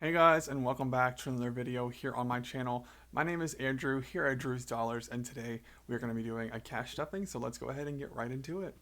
Hey guys, and welcome back to another video here on my channel. My name is Andrew here at Drew's Dollars, and today we are going to be doing a cash stuffing, so let's go ahead and get right into it.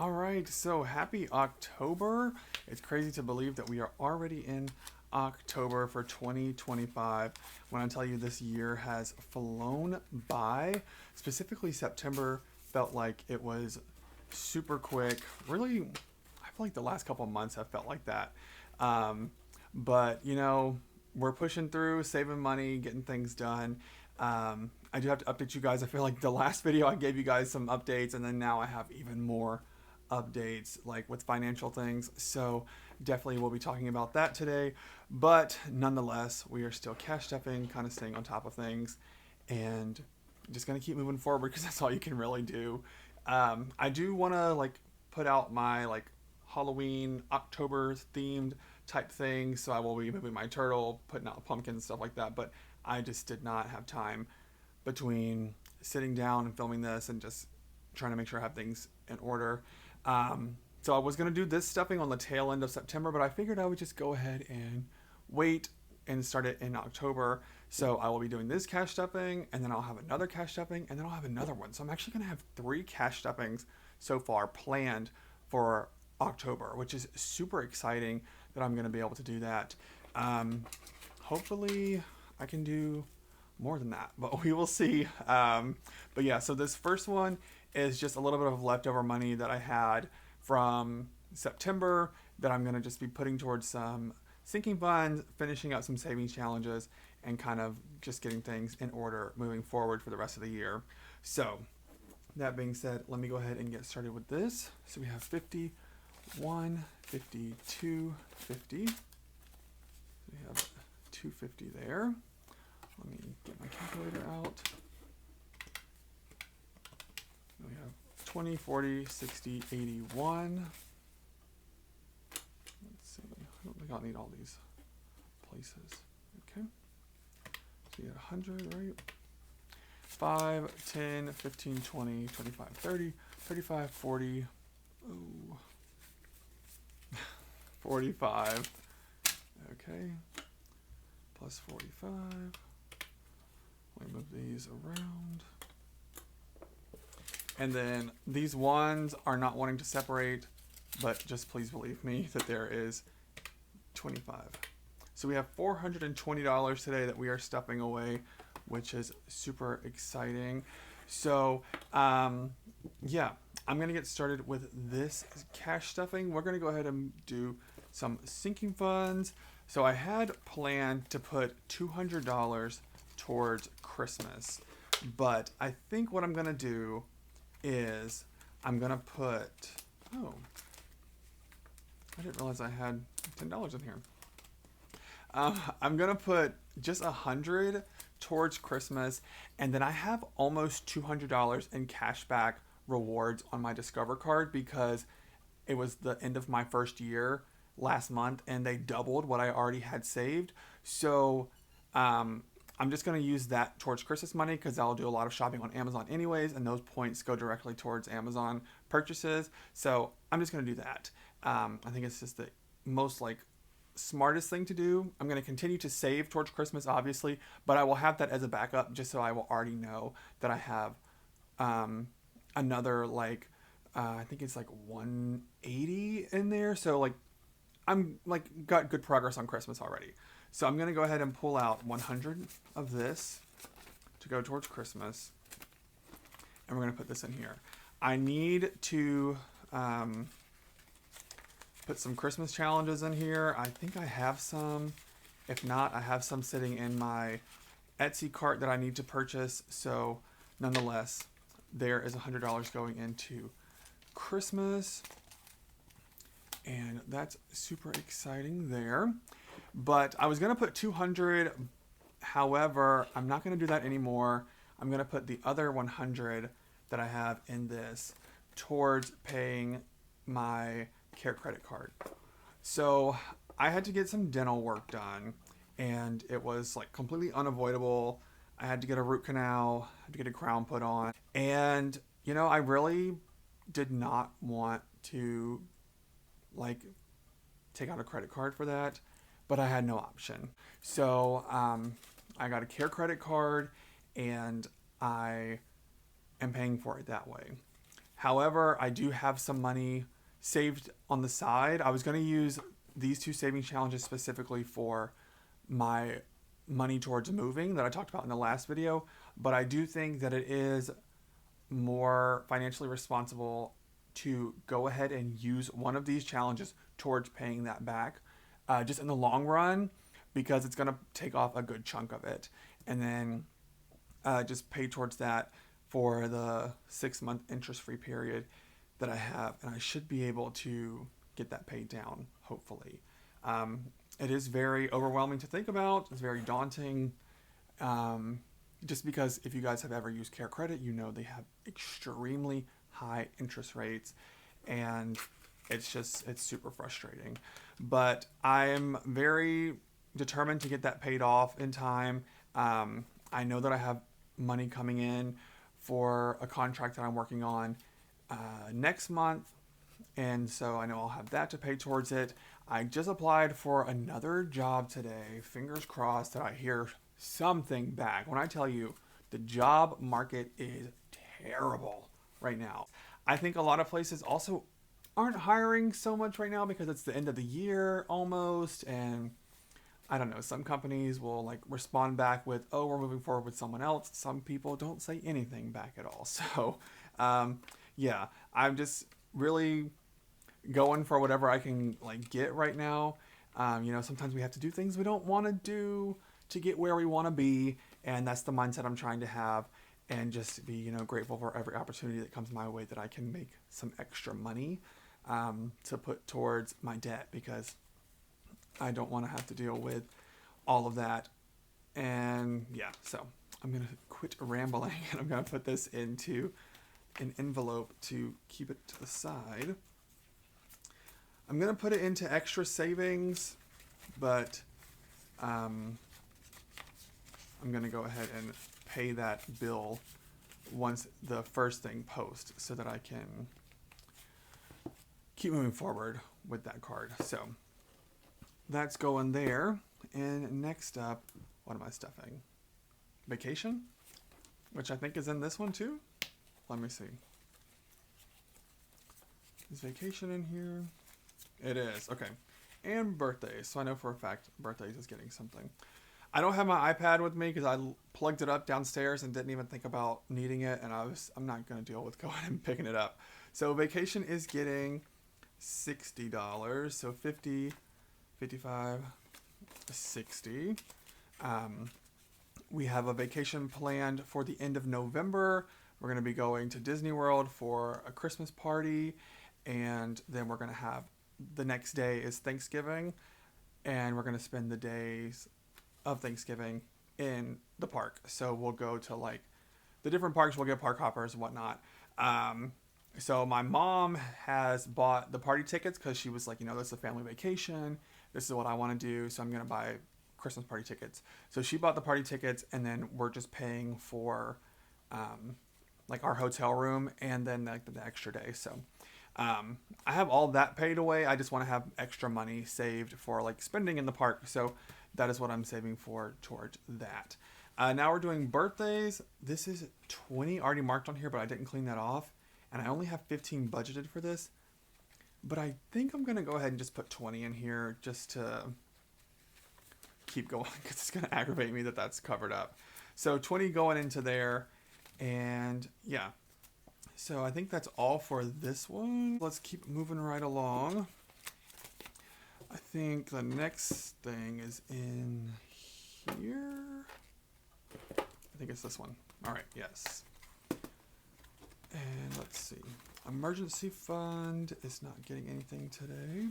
Alright, so happy October. It's crazy to believe that we are already in October for 2025. When I tell you this year has flown by, specifically September felt like it was super quick. Really, I feel like the last couple of months have felt like that. Um, but we're pushing through, saving money, getting things done. I do have to update you guys. I feel like the last video I gave you guys some updates, and then now I have even more updates like with financial things. So definitely we'll be talking about that today. But nonetheless, we are still cash stuffing, kind of staying on top of things, and just gonna keep moving forward because that's all you can really do. I do want to put out my Halloween October themed type thing, so I will be moving my turtle, putting out pumpkins and stuff like that. But I just did not have time between sitting down and filming this and just trying to make sure I have things in order. So I was gonna do this stuffing on the tail end of September, but I figured I would just go ahead and wait and start it in October. So I will be doing this cash stuffing, and then I'll have another cash stuffing, and then I'll have another one. So I'm actually gonna have 3 cash stuffings so far planned for October, which is super exciting that I'm gonna be able to do that. Hopefully I can do more than that, but we will see. But yeah, so this first one is just a little bit of leftover money that I had from September that I'm gonna just be putting towards some sinking funds, finishing up some savings challenges, and kind of just getting things in order moving forward for the rest of the year. So that being said, let me go ahead and get started with this. So we have 51, 52, 50. We have 250 there. Let me get my calculator out. We have 20, 40, 60, 81. Let's see. I don't think I'll need all these places. Okay. So you got 100, right? 5, 10, 15, 20, 25, 30, 35, 40. Oh. 45. Okay. Plus 45. Let me move these around. And then these ones are not wanting to separate, but just please believe me that there is 25. So we have $420 today that we are stuffing away, which is super exciting. So yeah, I'm gonna get started with this cash stuffing. We're gonna go ahead and do some sinking funds. So I had planned to put $200 towards Christmas, but I think what I'm gonna do is I'm gonna put, oh, I didn't realize I had $10 in here. I'm gonna put just 100 towards Christmas, and then I have almost $200 in cashback rewards on my Discover card because it was the end of my first year last month, and they doubled what I already had saved. So I'm just going to use that towards Christmas money because I'll do a lot of shopping on Amazon anyways, and those points go directly towards Amazon purchases. So I'm just going to do that. I think it's just the most smartest thing to do. I'm going to continue to save towards Christmas, obviously, but I will have that as a backup just so I will already know that I have another I think it's 180 in there. So I'm got good progress on Christmas already. So I'm gonna go ahead and pull out 100 of this to go towards Christmas, and we're gonna put this in here. I need to put some Christmas challenges in here. I think I have some. If not, I have some sitting in my Etsy cart that I need to purchase. So nonetheless, there is $100 going into Christmas, and that's super exciting there. But I was gonna put 200, however, I'm not gonna do that anymore. I'm gonna put the other 100 that I have in this towards paying my Care credit card. So I had to get some dental work done, and it was completely unavoidable. I had to get a root canal, I had to get a crown put on, and I really did not want to like take out a credit card for that, but I had no option. So I got a Care credit card, and I am paying for it that way. However, I do have some money saved on the side. I was going to use these two saving challenges specifically for my money towards moving that I talked about in the last video, but I do think that it is more financially responsible to go ahead and use one of these challenges towards paying that back, just in the long run, because it's going to take off a good chunk of it. And then just pay towards that for the 6 month interest free period that I have. And I should be able to get that paid down, hopefully. It is very overwhelming to think about, it's very daunting. Just because if you guys have ever used Care Credit, you know they have extremely high interest rates, and it's super frustrating. But I'm very determined to get that paid off in time. I know that I have money coming in for a contract that I'm working on next month, and so I know I'll have that to pay towards it. I just applied for another job today. Fingers crossed that I hear something back. When I tell you the job market is terrible right now, I think a lot of places also aren't hiring so much right now because it's the end of the year almost, and I don't know, some companies will like respond back with, oh, we're moving forward with someone else. Some people don't say anything back at all. So yeah, I'm just really going for whatever I can like get right now. Sometimes we have to do things we don't want to do to get where we want to be, and that's the mindset I'm trying to have, and just be grateful for every opportunity that comes my way that I can make some extra money to put towards my debt, because I don't want to have to deal with all of that. And yeah, so I'm gonna quit rambling and I'm gonna put this into an envelope to keep it to the side. I'm gonna put it into extra savings, but I'm gonna go ahead and pay that bill once the first thing posts so that I can keep moving forward with that card. So that's going there. And next up, what am I stuffing? Vacation, which I think is in this one too. Let me see. Is vacation in here? It is. Okay. And birthdays. So I know for a fact birthdays is getting something. I don't have my iPad with me because I plugged it up downstairs and didn't even think about needing it, and I'm not going to deal with going and picking it up. So vacation is getting $60. So 50, 55, 60. We have a vacation planned for the end of November. We're going to be going to Disney World for a Christmas party, and then we're going to have the next day is Thanksgiving, and we're going to spend the days of Thanksgiving in the park. So we'll go to like the different parks, we'll get park hoppers and whatnot. So my mom has bought the party tickets because she was like, this is a family vacation. This is what I want to do. So I'm going to buy Christmas party tickets. So she bought the party tickets, and then we're just paying for like our hotel room and then the extra day. So I have all that paid away. I just want to have extra money saved for like spending in the park. So that is what I'm saving for towards that. Now we're doing birthdays. This is 20 already marked on here, but I didn't clean that off. And I only have 15 budgeted for this. But I think I'm going to go ahead and just put 20 in here just to keep going, because it's going to aggravate me that that's covered up. So 20 going into there. And yeah. So I think that's all for this one. Let's keep moving right along. I think the next thing is in here. I think it's this one. All right, yes. And let's see. Emergency fund is not getting anything today.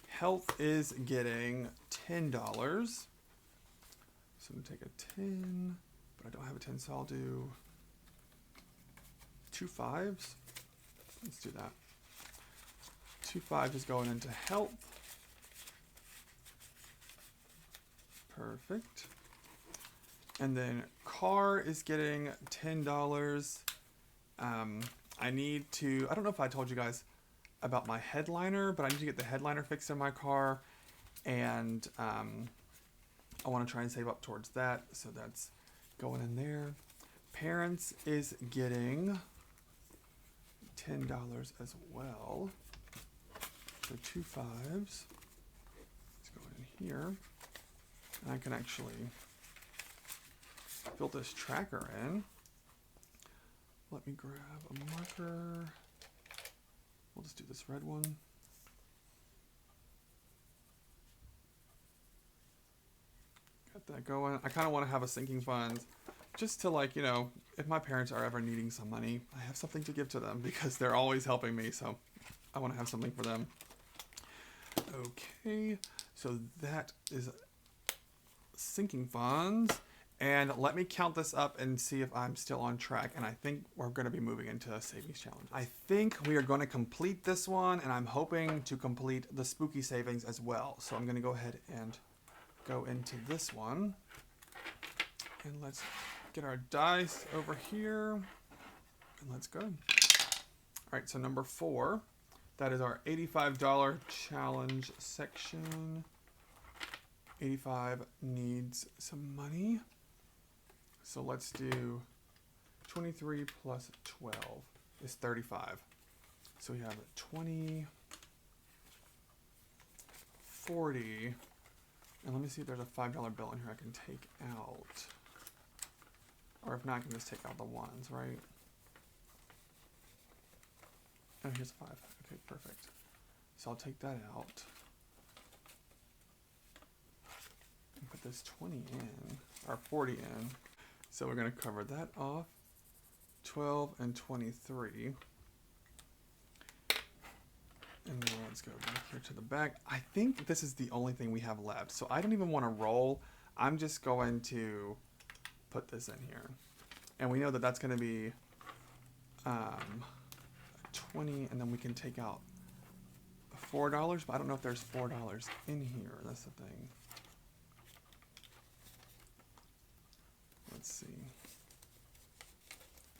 Health is getting $10. So I'm going to take a 10, but I don't have a 10, so I'll do 2 5s. Let's do that. 2 5 is going into health. Perfect. And then car is getting $10. I need to, I don't know if I told you guys about my headliner, but I need to get the headliner fixed in my car. And I want to try and save up towards that. So that's going in there. Parents is getting $10 as well. So 2 5s. Let's go in here. And I can actually fill this tracker in. Let me grab a marker. We'll just do this red one. Got that going. I kind of want to have a sinking fund just to, like, you know, if my parents are ever needing some money, I have something to give to them because they're always helping me. So I want to have something for them. Okay, so that is sinking funds. And let me count this up and see if I'm still on track. And I think we're going to be moving into a savings challenge. I think we are going to complete this one, and I'm hoping to complete the spooky savings as well. So I'm going to go ahead and go into this one. And let's get our dice over here. And let's go. All right, so number 4. That is our $85 challenge section. 85 needs some money. So let's do 23 plus 12 is 35. So we have 20, 40, and let me see if there's a $5 bill in here I can take out. Or if not, I can just take out the ones, right? Oh, here's a 5. Okay, perfect. So I'll take that out. And put this 20 in, or 40 in. So we're going to cover that off. 12 and 23. And then let's go back here to the back. I think this is the only thing we have left. So I don't even want to roll. I'm just going to put this in here. And we know that that's going to be 20, and then we can take out $4, but I don't know if there's $4 in here. That's the thing. Let's see.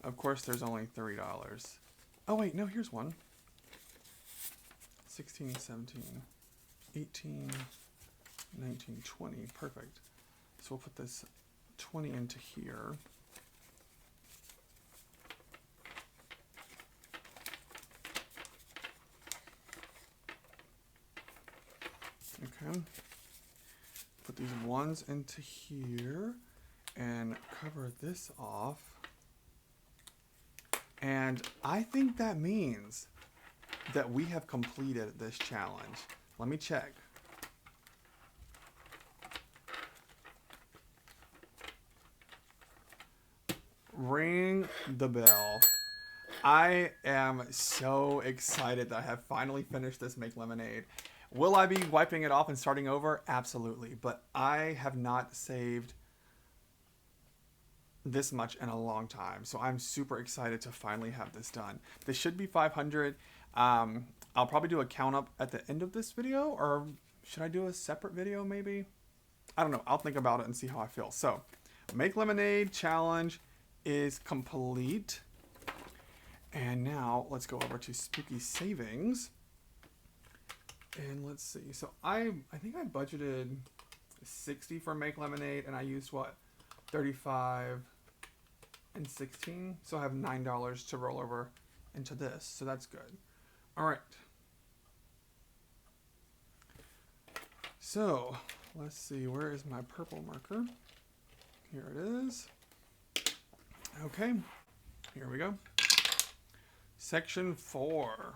Of course, there's only $3. Oh, wait, no, here's one. 16, 17, 18, 19, 20. Perfect. So we'll put this 20 into here. Okay. Put these ones into here and cover this off. And I think that means that we have completed this challenge. Let me check. Ring the bell. I am so excited that I have finally finished this Make Lemonade. Will I be wiping it off and starting over? Absolutely. But I have not saved this much in a long time. So I'm super excited to finally have this done. This should be 500. I'll probably do a count up at the end of this video, or should I do a separate video maybe? I don't know. I'll think about it and see how I feel. So Make Lemonade challenge is complete. And now let's go over to Spooky Savings. And let's see. So I think I budgeted 60 for Make Lemonade, and I used what? 35 and 16. So I have $9 to roll over into this. So that's good. All right. So let's see. Where is my purple marker? Here it is. Okay. Here we go. Section 4.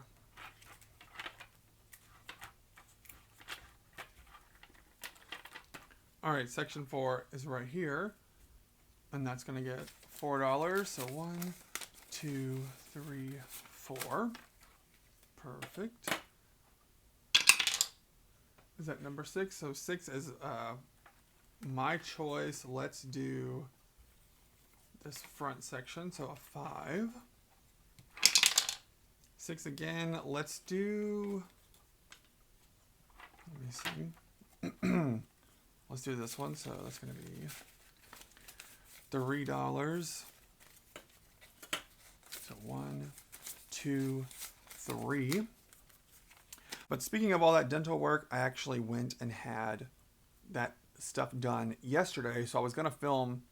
All right, section 4 is right here, and that's going to get $4. So 1, 2, 3, 4. Perfect. Is that number 6? So 6 is my choice. Let's do this front section. So a 5. 6 again. Let's do. Let me see. Let's do this one. So that's going to be $3. So 1, 2, 3. But speaking of all that dental work, I actually went and had that stuff done yesterday. So I was going to film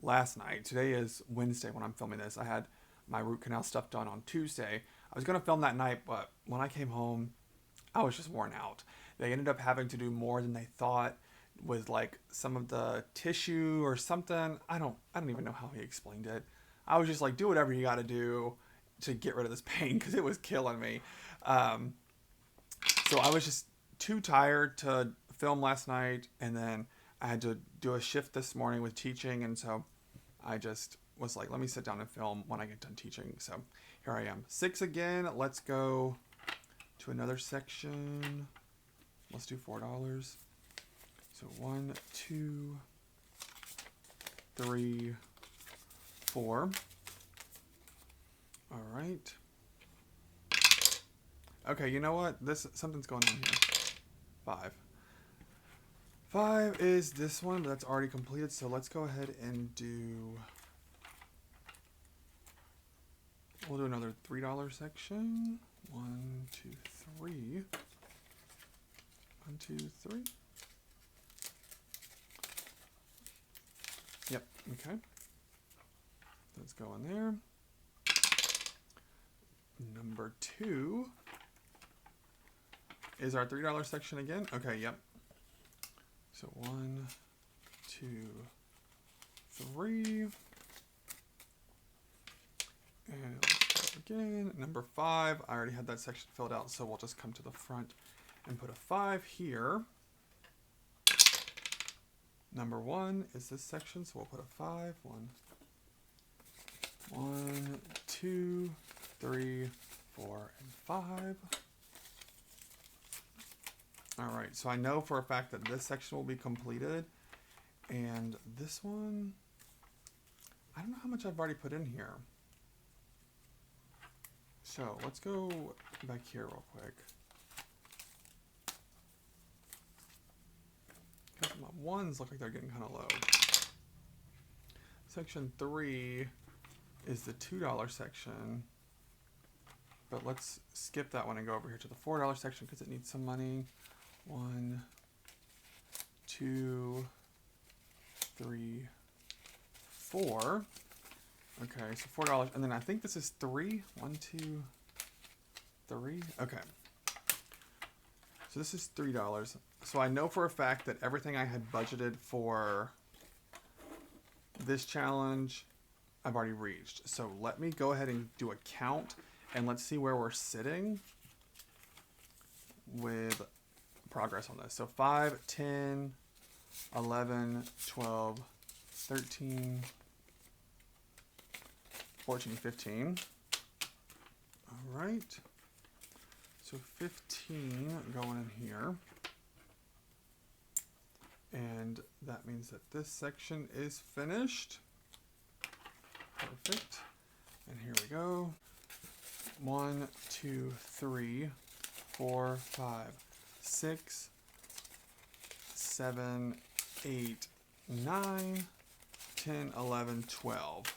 last night. Today is Wednesday when I'm filming this. I had my root canal stuff done on Tuesday. I was going to film that night, but when I came home, I was just worn out. They ended up having to do more than they thought with like some of the tissue or something. I don't even know how he explained it. I was just like, do whatever you got to do to get rid of this pain because it was killing me. So I was just too tired to film last night, and then I had to do a shift this morning with teaching, and so I just was like, let me sit down and film when I get done teaching. So here I am. 6 again. Let's go to another section. Let's do $4. So 1, 2, 3, 4. All right. Okay, you know what? Something's going on here. 5. 5 is this one, but that's already completed. So let's go ahead and we'll do another $3 section. 1, 2, 3. 1, 2, 3. Yep, okay. Let's go in there. Number 2 is our $3 section again. Okay, yep. So 1, 2, 3. And let's go again. Number 5. I already had that section filled out, so we'll just come to the front and put a 5 here. Number 1 is this section, so we'll put a 5. 1, 2, 3, 4, and 5. All right, so I know for a fact that this section will be completed, and this one, I don't know how much I've already put in here. So let's go back here real quick. Because my ones look like they're getting kind of low. Section 3 is the $2 section, but let's skip that one and go over here to the $4 section because it needs some money. 1, 2, 3, 4. Okay, so $4, and then I think this is 3. 1, 2, 3. Okay. So this is $3. So I know for a fact that everything I had budgeted for this challenge, I've already reached. So let me go ahead and do a count, and let's see where we're sitting with progress on this. So 5, 10, 11, 12, 13, 14, 15. All right. So 15 going in here. And that means that this section is finished. Perfect. And here we go. 1, 2, 3, 4, 5, 6, 7, 8, 9, 10, 11, 12.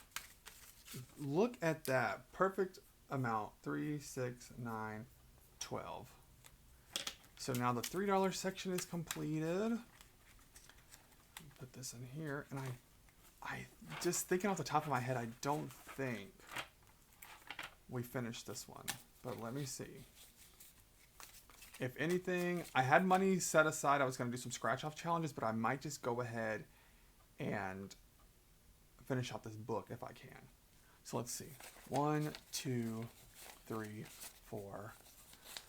Look at that. Perfect amount. 3, 6, 9, 12. So now the $3 section is completed. Put this in here, and I just thinking off the top of my head, I don't think we finished this one, but let me see. If anything, I had money set aside. I was going to do some scratch off challenges, but I might just go ahead and finish out this book if I can. So let's see. 1, 2, 3, 4,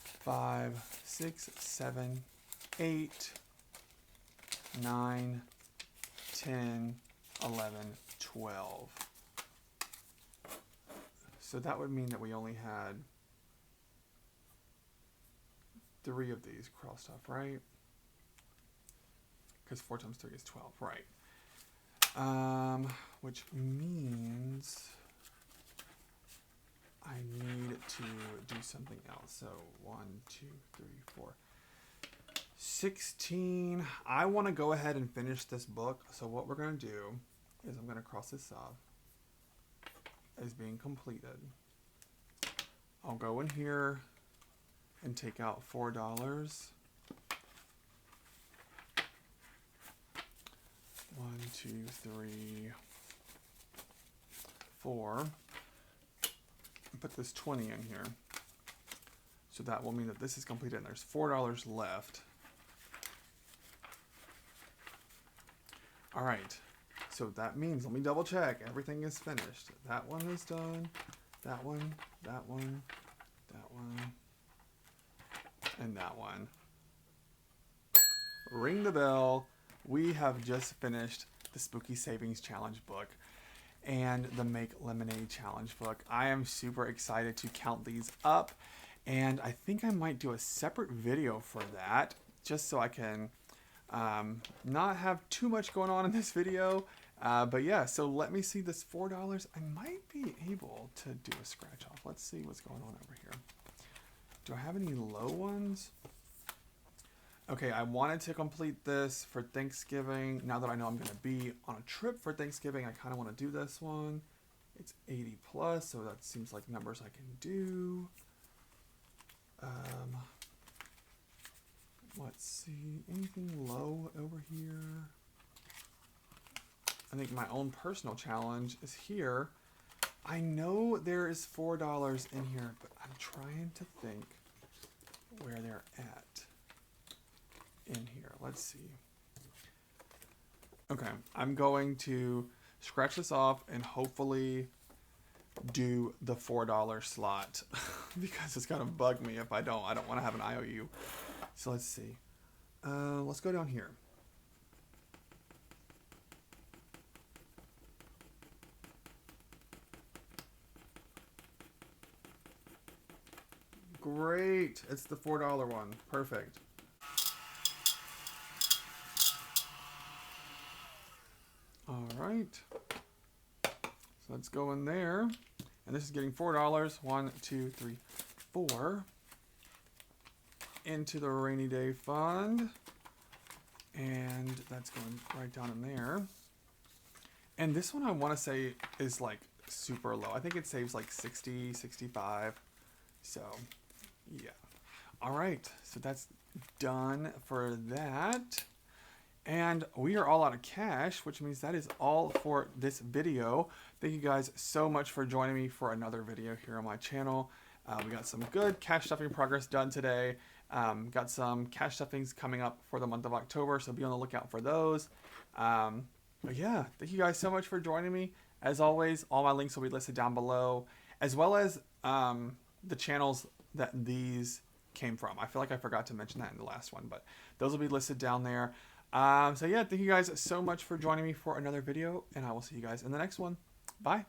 5, 6, 7, 8, 9, 10, 11, 12. So that would mean that we only had 3 of these crossed off, right? Because 4 times 3 is 12, right? Which means I need to do something else. So 1, 2, 3, 4. 16. I want to go ahead and finish this book. So what we're going to do is I'm going to cross this off as being completed. I'll go in here and take out $4. 1, 2, 3, 4. Put this 20 in here. So that will mean that this is completed and there's $4 left. All right. So that means, let me double check. Everything is finished. That one is done. That one, that one, that one, and that one. Ring the bell. We have just finished the Spooky Savings Challenge book and the Make Lemonade Challenge book. I am super excited to count these up, and I think I might do a separate video for that, just so I can not have too much going on in this video. But yeah, so let me see this $4. I might be able to do a scratch off. Let's see what's going on over here. Do I have any low ones? Okay, I wanted to complete this for Thanksgiving. Now that I know I'm going to be on a trip for Thanksgiving, I kind of want to do this one. It's 80 plus, so that seems like numbers I can do. Let's see, anything low over here? I think my own personal challenge is here. I know there is $4 in here, but I'm trying to think where they're at in here. Let's see. Okay, I'm going to scratch this off and hopefully do the $4 slot because it's gonna bug me if I don't. I don't want to have an IOU. So let's see. Let's go down here. Great, it's the $4 one. Perfect. All right. So let's go in there. And this is getting $4. 1, 2, 3, 4. Into the rainy day fund. And that's going right down in there. And this one I want to say is like super low. I think it saves like 60, 65. So, yeah. All right. So that's done for that. And we are all out of cash, which means that is all for this video. Thank you guys so much for joining me for another video here on my channel. We got some good cash stuffing progress done today. Got some cash stuffings coming up for the month of October, so be on the lookout for those. But yeah, thank you guys so much for joining me. As always, all my links will be listed down below, as well as the channels that these came from. I feel like I forgot to mention that in the last one, but those will be listed down there. So yeah, thank you guys so much for joining me for another video, and I will see you guys in the next one. Bye.